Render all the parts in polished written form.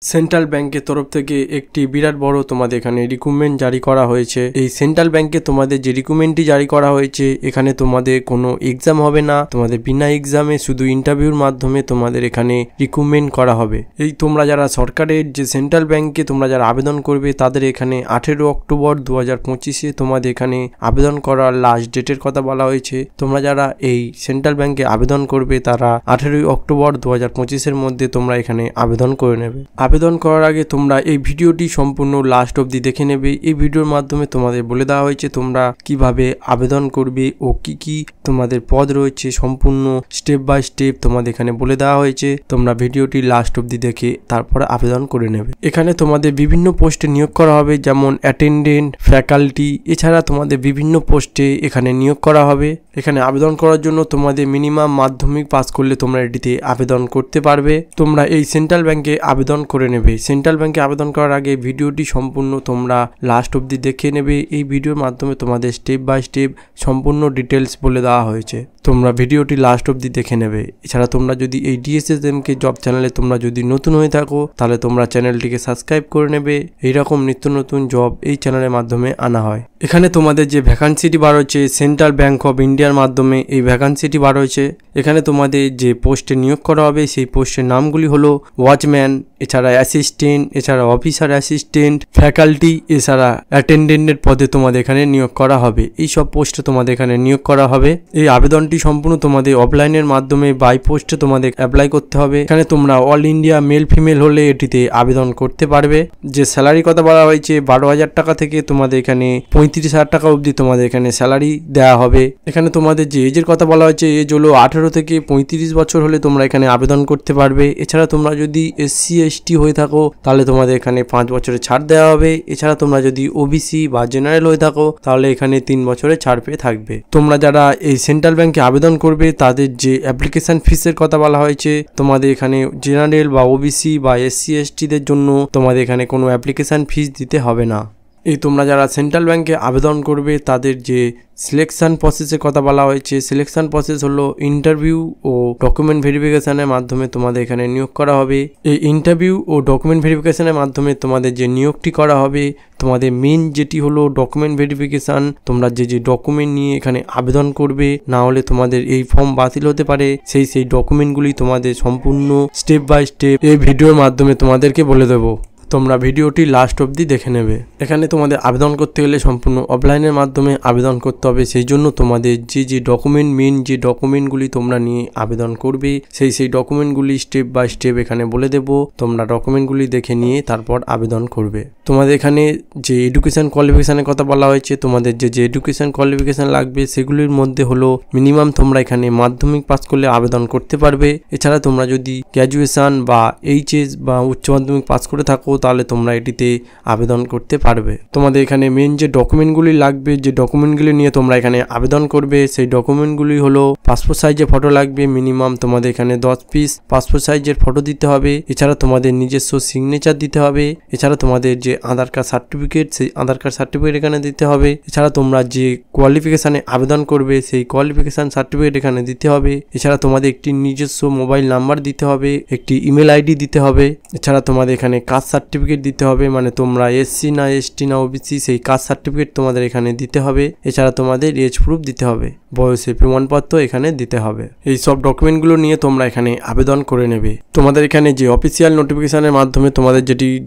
Central ব্যাংকের তরফ থেকে একটি বিরাট বড় তোমাদের এখানে রিক্রুটমেন্ট জারি করা হয়েছে। এই সেন্ট্রাল ব্যাংকে তোমাদের যে রিক্রুটমেন্টটি জারি করা হয়েছে এখানে তোমাদের কোনো এক্সাম হবে না, তোমাদের বিনা এক্সামে শুধু ইন্টারভিউর মাধ্যমে তোমাদের এখানে রিক্রুটমেন্ট করা হবে। এই তোমরা যারা সরকারের যে সেন্ট্রাল ব্যাংকে তোমরা যারা আবেদন করবে তাদের এখানে 18 অক্টোবর 2025 তোমাদের এখানে আবেদন করার লাস্ট ডেটের কথা বলা হয়েছে। তোমরা যারা এই সেন্ট্রাল ব্যাংকে আবেদন করবে তারা 18 অক্টোবর 2025 মধ্যে তোমরা এখানে আবেদন করে নেবে। আবেদন করার আগে তোমরা এই ভিডিওটি সম্পূর্ণ লাস্ট অবধি দেখে নেবে। এই ভিডিওর মাধ্যমে তোমাদের বলে দেওয়া হয়েছে তোমরা কিভাবে আবেদন করবে ও কি তোমাদের পদ রয়েছে, সম্পূর্ণ স্টেপ বাই স্টেপ তোমাদের এখানে বলে দেওয়া হয়েছে। তোমরা ভিডিওটি লাস্ট অবধি দেখে তারপরে আবেদন করে নেবে। এখানে তোমাদের বিভিন্ন পোস্টে নিয়োগ করা হবে, যেমন অ্যাটেন্ডেন্ট, ফ্যাকাল্টি, এছাড়া তোমাদের বিভিন্ন পোস্টে এখানে নিয়োগ করা হবে। এখানে আবেদন করার জন্য তোমাদের মিনিমাম মাধ্যমিক পাস করলে তোমরা এটিতে আবেদন করতে পারবে। তোমরা এই সেন্ট্রাল ব্যাংকে আবেদন করে নেবে। সেন্ট্রাল ব্যাংকে আবেদন করার আগে ভিডিওটি সম্পূর্ণ তোমরা লাস্ট অবধি দেখে নেবে। এই ভিডিওর মাধ্যমে তোমাদের স্টেপ বাই স্টেপ সম্পূর্ণ ডিটেলস বলে দেওয়া হয়েছে। তোমরা ভিডিওটি লাস্ট অবধি দেখে নেবে। এছাড়া তোমরা যদি এই DSSMK জব চ্যানেলে তোমরা যদি নতুন হয়ে থাকো তাহলে তোমরা চ্যানেলটিকে সাবস্ক্রাইব করে নেবে। এইরকম নিত্য নতুন জব এই চ্যানেলের মাধ্যমে আনা হয়। এখানে তোমাদের যে ভ্যাকান্সিটি বার হয়েছে সেন্ট্রাল ব্যাংক অফ ইন্ডিয়ার মাধ্যমে এই ভ্যাকান্সিটি বার হয়েছে। এখানে তোমাদের যে পোস্টে নিয়োগ করা হবে সেই পোস্টের নামগুলি হলো ওয়াচম্যান, এছাড়া অ্যাসিস্ট্যান্ট, এছাড়া অফিসার অ্যাসিস্ট্যান্ট, ফ্যাকাল্টি, এছাড়া অ্যাটেন্ডেন্টের পদে তোমাদের এখানে নিয়োগ করা হবে। এই সব পোস্টে তোমাদের এখানে নিয়োগ করা হবে। এই আবেদনটি সম্পূর্ণ তোমাদের অফলাইনের মাধ্যমে বাই পোস্টে তোমাদের অ্যাপ্লাই করতে হবে। এখানে তোমরা অল ইন্ডিয়া মেল ফিমেল হলে এটিতে আবেদন করতে পারবে। যে স্যালারি কথা বলা হয়েছে 12,000 টাকা থেকে তোমাদের এখানে 35,000 টাকা অবধি তোমাদের এখানে স্যালারি দেওয়া হবে। এখানে তোমাদের যে এজের কথা বলা হয়েছে এজ হলো 18 থেকে 35 বছর হলে তোমরা এখানে আবেদন করতে পারবে। এছাড়া তোমরা যদি SC/ST হয়ে থাকো তাহলে তোমাদের এখানে 5 বছরের ছাড় দেওয়া হবে। এছাড়া তোমরা যদি OBC বা জেনারেল হয়ে থাকো তাহলে এখানে 3 বছরের ছাড় পেয়ে থাকবে। তোমরা যারা এই সেন্ট্রাল ব্যাংকে আবেদন করবে তাদের যে অ্যাপ্লিকেশন ফিসের কথা বলা হয়েছে, তোমাদের এখানে জেনারেল বা OBC বা SC/ST দের জন্য তোমাদের এখানে কোনো অ্যাপ্লিকেশন ফিস দিতে হবে না। এই তোমরা যারা সেন্ট্রাল ব্যাংকে আবেদন করবে তাদের যে সিলেকশন প্রসেসের কথা বলা হয়েছে, সিলেকশন প্রসেস হলো ইন্টারভিউ ও ডকুমেন্ট ভেরিফিকেশনের মাধ্যমে তোমাদের এখানে নিয়োগ করা হবে। এই ইন্টারভিউ ও ডকুমেন্ট ভেরিফিকেশনের মাধ্যমে তোমাদের যে নিয়োগটি করা হবে, তোমাদের মেন যেটি হলো ডকুমেন্ট ভেরিফিকেশন। তোমরা যে ডকুমেন্ট নিয়ে এখানে আবেদন করবে, না হলে তোমাদের এই ফর্ম বাতিল হতে পারে, সেই ডকুমেন্টগুলি তোমাদের সম্পূর্ণ স্টেপ বাই স্টেপ এই ভিডিওর মাধ্যমে তোমাদেরকে বলে দেবো। তোমরা ভিডিওটি লাস্ট অবধি দেখে নেবে। এখানে তোমাদের আবেদন করতে গেলে সম্পূর্ণ অফলাইনের মাধ্যমে আবেদন করতে হবে। সেই জন্য তোমাদের যে ডকুমেন্ট মেন যে ডকুমেন্টগুলি তোমরা নিয়ে আবেদন করবে সেই ডকুমেন্টগুলি স্টেপ বাই স্টেপ এখানে বলে দেব। তোমরা ডকুমেন্টগুলি দেখে নিয়ে তারপর আবেদন করবে। তোমাদের এখানে যে এডুকেশন কোয়ালিফিকেশনের কথা বলা হয়েছে, তোমাদের যে এডুকেশন কোয়ালিফিকেশন লাগবে সেগুলির মধ্যে হলো মিনিমাম তোমরা এখানে মাধ্যমিক পাস করলে আবেদন করতে পারবে। এছাড়া তোমরা যদি গ্র্যাজুয়েশন বা HS বা উচ্চ মাধ্যমিক পাস করে থাকো তাহলে তোমরা এটিতে আবেদন করতে পারবে। তোমাদের এখানে মেন যে ডকুমেন্টগুলি লাগবে, যে ডকুমেন্টগুলি নিয়ে তোমরা এখানে আবেদন করবে সেই ডকুমেন্টগুলি হলো পাসপোর্ট সাইজের ফটো লাগবে। মিনিমাম তোমাদের এখানে 10 পিস পাসপোর্ট সাইজের ফটো দিতে হবে। এছাড়া তোমাদের নিজস্ব সিগনেচার দিতে হবে। এছাড়া তোমাদের যে আধার কার্ড সার্টিফিকেট সেই আধার কার্ড সার্টিফিকেট এখানে দিতে হবে। এছাড়া তোমরা যে কোয়ালিফিকেশানে আবেদন করবে সেই কোয়ালিফিকেশান সার্টিফিকেট এখানে দিতে হবে। এছাড়া তোমাদের একটি নিজস্ব মোবাইল নাম্বার দিতে হবে, একটি ইমেল ID দিতে হবে। এছাড়া তোমাদের এখানে কাস্ট সার্টিফিকেট দিতে হবে, মানে তোমরা SC না ST না OBC সেই কাস্ট সার্টিফিকেট তোমাদের এখানে দিতে হবে। এছাড়া তোমাদের এজ প্রুফ দিতে হবে, বয়সের প্রমাণপত্র এখানে দিতে হবে। এই সব ডকুমেন্টগুলো নিয়ে তোমরা এখানে আবেদন করে নেবে। তোমাদের এখানে যে অফিসিয়াল নোটিফিকেশনের মাধ্যমে তোমাদের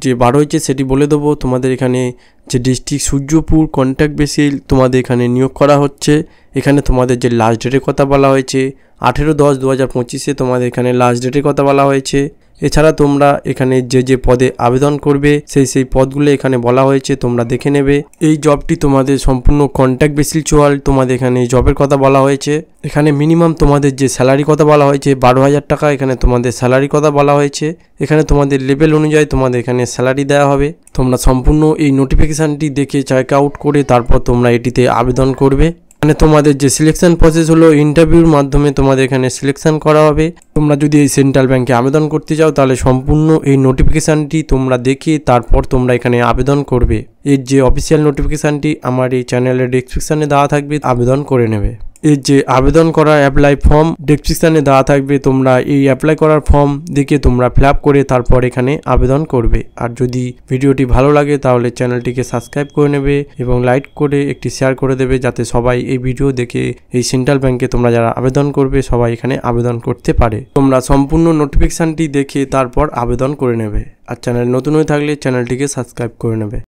যে বার হয়েছে সেটি বলে দেবো। তোমাদের এখানে যে ডিস্ট্রিক্ট সূর্যপুর কন্ট্রাক্ট বেসিস তোমাদের এখানে নিয়োগ করা হচ্ছে। এখানে তোমাদের যে লাস্ট ডেটের কথা বলা হয়েছে 18/10/2025 তোমাদের এখানে লাস্ট ডেটের কথা বলা হয়েছে। এছাড়া তোমরা এখানে যে পদে আবেদন করবে সেই পদগুলো এখানে বলা হয়েছে, তোমরা দেখে নেবে। এই জবটি তোমাদের সম্পূর্ণ কন্ট্রাক্ট বেসিস চল। তোমাদের এখানে জবের কথা বলা হয়েছে। এখানে মিনিমাম তোমাদের যে স্যালারি কথা বলা হয়েছে 12,000 টাকা এখানে তোমাদের স্যালারি কথা বলা হয়েছে। এখানে তোমাদের লেভেল অনুযায়ী তোমাদের এখানে স্যালারি দেওয়া হবে। তোমরা সম্পূর্ণ এই নোটিফিকেশানটি দেখে চেক আউট করে তারপর তোমরা এটিতে আবেদন করবে। মানে তোমাদের যে সিলেকশন প্রসেস হলো ইন্টারভিউর মাধ্যমে তোমাদের এখানে সিলেকশন করা হবে। তোমরা যদি এই সেন্ট্রাল ব্যাংকে আবেদন করতে চাও তাহলে সম্পূর্ণ এই নোটিফিকেশানটি তোমরা দেখে তারপর তোমরা এখানে আবেদন করবে। এর যে অফিসিয়াল নোটিফিকেশানটি আমার এই চ্যানেলের ডেসক্রিপশনে দেওয়া থাকবে, আবেদন করে নেবে। এর যে আবেদন করা অ্যাপ্লাই ফর্ম ডেসক্রিপশনে দেওয়া থাকবে, তোমরা এই অ্যাপ্লাই করার ফর্ম দেখে তোমরা ফিল আপ করে তারপর এখানে আবেদন করবে। আর যদি ভিডিওটি ভালো লাগে তাহলে চ্যানেলটিকে সাবস্ক্রাইব করে নেবে এবং লাইক করে একটি শেয়ার করে দেবে, যাতে সবাই এই ভিডিও দেখে এই সেন্ট্রাল ব্যাংকে তোমরা যারা আবেদন করবে সবাই এখানে আবেদন করতে পারে। তোমরা সম্পূর্ণ নোটিফিকেশনটি দেখে তারপর আবেদন করে নেবে। আর চ্যানেল নতুন হয়ে থাকলে চ্যানেলটিকে সাবস্ক্রাইব করে নেবে।